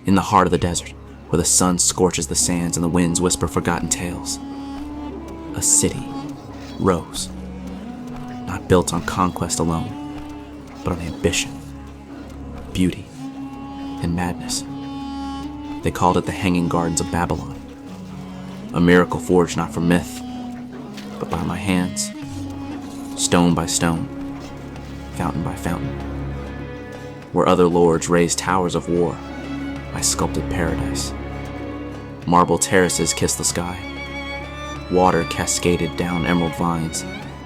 In the heart of the desert, where the sun scorches the sands and the winds whisper forgotten tales, a city rose, not built on conquest alone, but on ambition, beauty, and madness. They called it the Hanging Gardens of Babylon, a miracle forged not from myth, but by my hands, stone by stone, fountain by fountain. Where other lords raised towers of war, I sculpted paradise. Marble terraces kissed the sky. Water cascaded down emerald vines,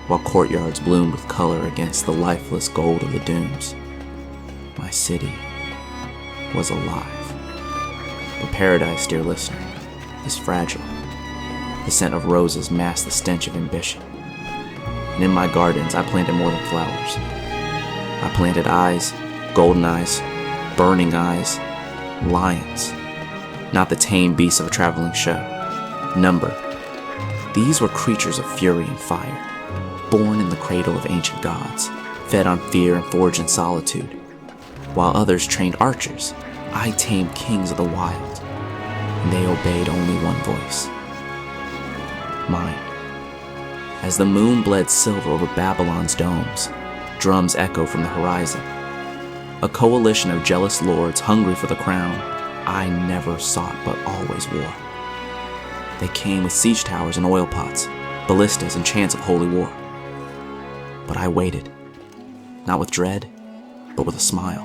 while courtyards bloomed with color against the lifeless gold of the dunes. My city was alive. But paradise, dear listener, is fragile. The scent of roses masked the stench of ambition. And in my gardens, I planted more than flowers. I planted eyes, golden eyes, burning eyes, lions, not the tame beasts of a traveling show. Number. These were creatures of fury and fire, born in the cradle of ancient gods, fed on fear and forged in solitude. While others trained archers, I tamed kings of the wild, and they obeyed only one voice. Mine. As the moon bled silver over Babylon's domes, drums echoed from the horizon. A coalition of jealous lords hungry for the crown I never sought but always wore. They came with siege towers and oil pots, ballistas and chants of holy war. But I waited, not with dread, but with a smile,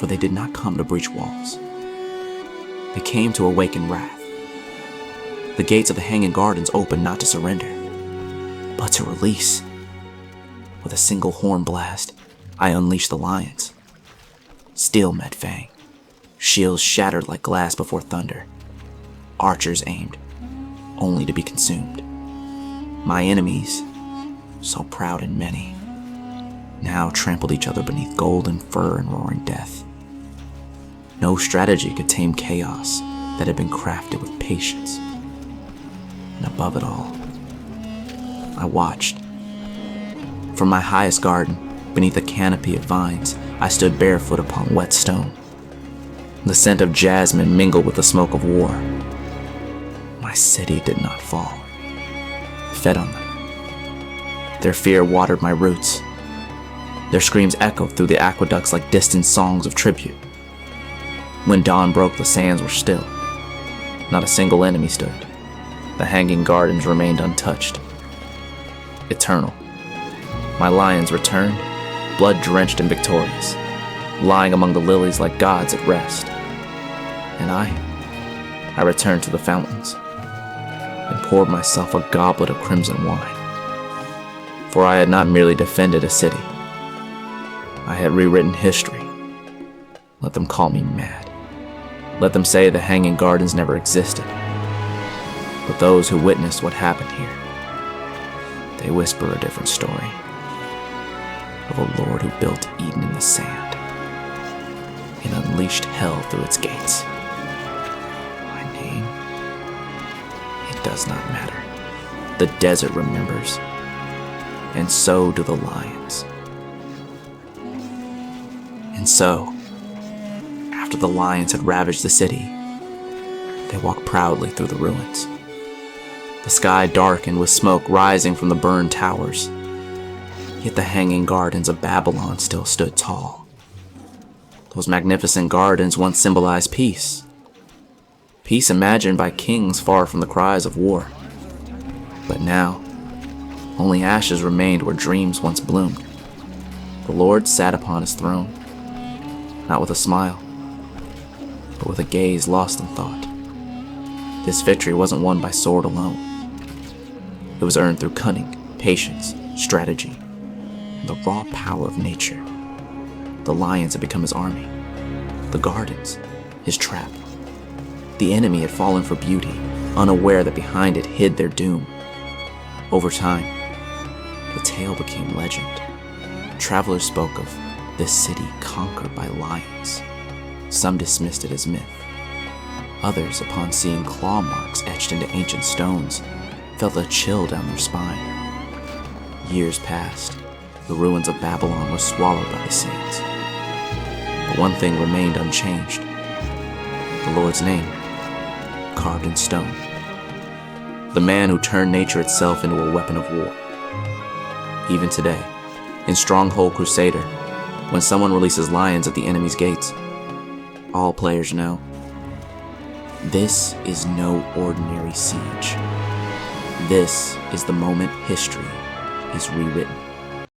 for they did not come to breach walls. They came to awaken wrath. The gates of the Hanging Gardens opened not to surrender, but to release. With a single horn blast, I unleashed the lions. Steel met fang, shields shattered like glass before thunder. Archers aimed, only to be consumed. My enemies, so proud and many, now trampled each other beneath golden fur and roaring death. No strategy could tame chaos that had been crafted with patience. And above it all, I watched. From my highest garden, beneath a canopy of vines, I stood barefoot upon wet stone. The scent of jasmine mingled with the smoke of war. My city did not fall. I fed on them. Their fear watered my roots. Their screams echoed through the aqueducts like distant songs of tribute. When dawn broke, the sands were still. Not a single enemy stood. The Hanging Gardens remained untouched. Eternal. My lions returned, blood-drenched and victorious, lying among the lilies like gods at rest. And I returned to the fountains and poured myself a goblet of crimson wine. For I had not merely defended a city. I had rewritten history. Let them call me mad. Let them say the Hanging Gardens never existed. But those who witnessed what happened here, they whisper a different story. Of a lord who built Eden in the sand and unleashed hell through its gates. My name, it does not matter. The desert remembers, and so do the lions. And so, after the lions had ravaged the city, they walked proudly through the ruins. The sky darkened with smoke rising from the burned towers. Yet the Hanging Gardens of Babylon still stood tall. Those magnificent gardens once symbolized peace. Peace imagined by kings far from the cries of war. But now, only ashes remained where dreams once bloomed. The Lord sat upon his throne, not with a smile, but with a gaze lost in thought. This victory wasn't won by sword alone. It was earned through cunning, patience, strategy, the raw power of nature. The lions had become his army. The gardens, his trap. The enemy had fallen for beauty, unaware that behind it hid their doom. Over time, the tale became legend. Travelers spoke of this city conquered by lions. Some dismissed it as myth. Others, upon seeing claw marks etched into ancient stones, felt a chill down their spine. Years passed. The ruins of Babylon were swallowed by the sands. But one thing remained unchanged: the Lord's name, carved in stone. The man who turned nature itself into a weapon of war. Even today, in Stronghold Crusader, when someone releases lions at the enemy's gates, all players know this is no ordinary siege. This is the moment history is rewritten.